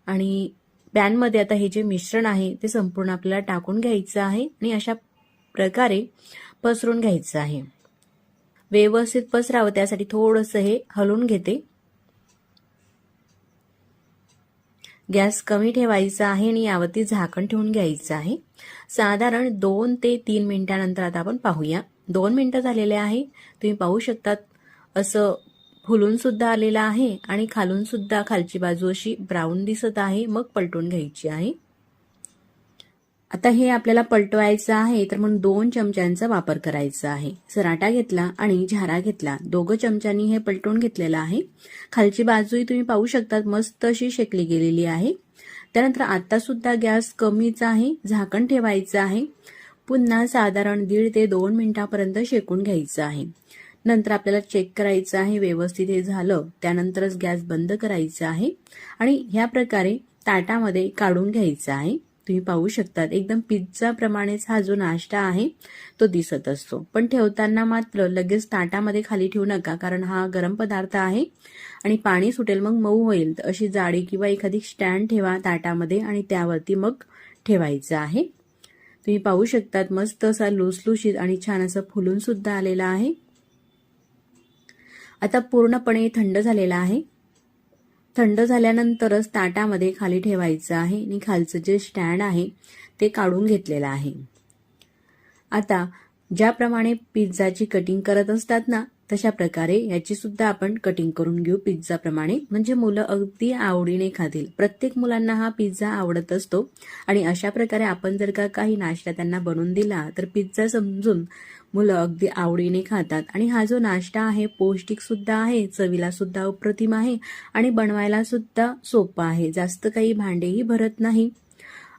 आणि पॅनमध्ये आता हे जे मिश्रण आहे ते संपूर्ण आपल्याला टाकून घ्यायचं आहे आणि अशा प्रकारे पसरून घ्यायचं आहे. व्यवस्थित पसरावं त्यासाठी थोडंसं हे हलवून घेते. गॅस कमी ठेवायचा आहे आणि यावरती झाकण ठेवून घ्यायचं आहे. साधारण 2 ते 3 मिनिटांनंतर आता आपण पाहूया. 2 मिनिटं झालेले आहे. तुम्ही पाहू शकतात असं फुलून सुद्धा आलेला आहे आणि खालून सुद्धा खालची बाजू अशी ब्राऊन दिसत आहे. मग पलटून घ्यायची आहे. आता हे आपल्याला पलटवायचं आहे तर म्हणून 2 चमच्यांचा वापर करायचा आहे. सराटा घेतला आणि झारा घेतला. 2 चमच्यांनी हे पलटून घेतलेलं आहे. खालची बाजूही तुम्ही पाहू शकतात मस्त अशी शेकली गेलेली आहे. त्यानंतर आता सुद्धा गॅस कमीच आहे. झाकण ठेवायचं आहे. पुन्हा साधारण 1.5 ते 2 मिनिटापर्यंत शेकून घ्यायचं आहे. नंतर आपल्याला चेक करायचं आहे व्यवस्थित हे झालं. त्यानंतरच गॅस बंद करायचा आहे आणि ह्या प्रकारे ताटामध्ये काढून घ्यायचं आहे. तुम्ही पाहू शकतात एकदम पिझ्झा प्रमाणेच हा जो नाश्ता आहे तो दिसत असतो. पण ठेवताना मात्र लगेच ताटामध्ये खाली ठेवू नका, कारण हा गरम पदार्थ आहे आणि पाणी सुटेल मग मऊ होईल. तर अशी जाडी किंवा एखादी स्टँड ठेवा ताटामध्ये आणि त्यावरती मग ठेवायचं आहे. तुम्ही पाहू शकतात मस्त असा लुसलुशीत आणि छान असं फुलून सुद्धा आलेला आहे. आता पूर्णपणे थंड झालेला आहे. थंड झाल्यानंतरच ताटामध्ये खाली ठेवायचं आहे आणि खालचं जे स्टँड आहे ते काढून घेतलेलं आहे. आता ज्याप्रमाणे पिझ्झाची कटिंग करत असतात ना, तशा प्रकारे याची सुद्धा आपण कटिंग करून घेऊ पिझ्झाप्रमाणे, म्हणजे मुलं अगदी आवडीने खातील. प्रत्येक मुलांना हा पिझ्झा आवडत असतो आणि अशा प्रकारे आपण जर का काही नाश्ता त्यांना बनवून दिला तर पिझ्झा समजून मुलं अगदी आवडीने खातात. आणि हा जो नाश्ता आहे पौष्टिक सुद्धा आहे, चवीला सुद्धा अप्रतिम आहे आणि बनवायला सुद्धा सोपं आहे. जास्त काही भांडेही भरत नाही.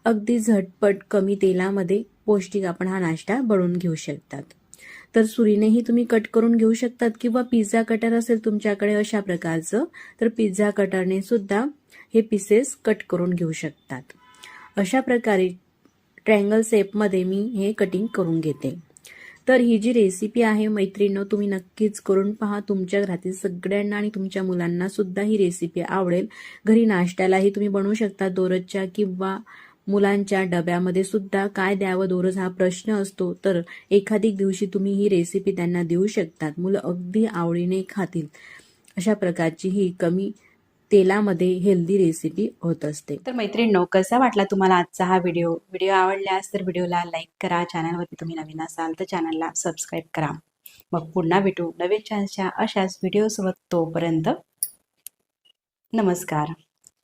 अगदी झटपट कमी तेलामध्ये पौष्टिक आपण हा नाश्ता बनवून घेऊ शकतात. तर सुरीनेही तुम्ही कट करून घेऊ शकतात किंवा पिझ्झा कटर असेल तुमच्याकडे अशा प्रकारचं, तर पिझ्झा कटरने सुद्धा हे पीसेस कट करून घेऊ शकतात. अशा प्रकारे ट्रायंगल शेपमध्ये मी हे कटिंग करून घेते. तर ही जी रेसिपी आहे मैत्रिणींनो, तुम्ही नक्कीच करून पहा. तुमच्या घरातील सगळ्यांना आणि तुमच्या मुलांना सुद्धा ही रेसिपी आवडेल. घरी नाश्त्यालाही तुम्ही बनवू शकता दररोजच्या, किंवा मुलांच्या डब्यामध्ये सुद्धा काय द्यावं दररोज हा प्रश्न असतो, तर एखादी दिवशी तुम्ही ही रेसिपी त्यांना देऊ शकतात. मुलं अगदी आवडीने खातील. अशा प्रकारची ही कमी तेलामध्ये हेल्दी रेसिपी होत असते. तर मैत्रिणींनो, कसा वाटला तुम्हाला आजचा हा व्हिडिओ आवडल्यास तर व्हिडिओला लाईक करा. चॅनलवरती तुम्ही नवीन असाल तर चॅनलला सबस्क्राईब करा. मग पुन्हा भेटू नवीन छानशा अशाच व्हिडिओसोबत. तोपर्यंत नमस्कार.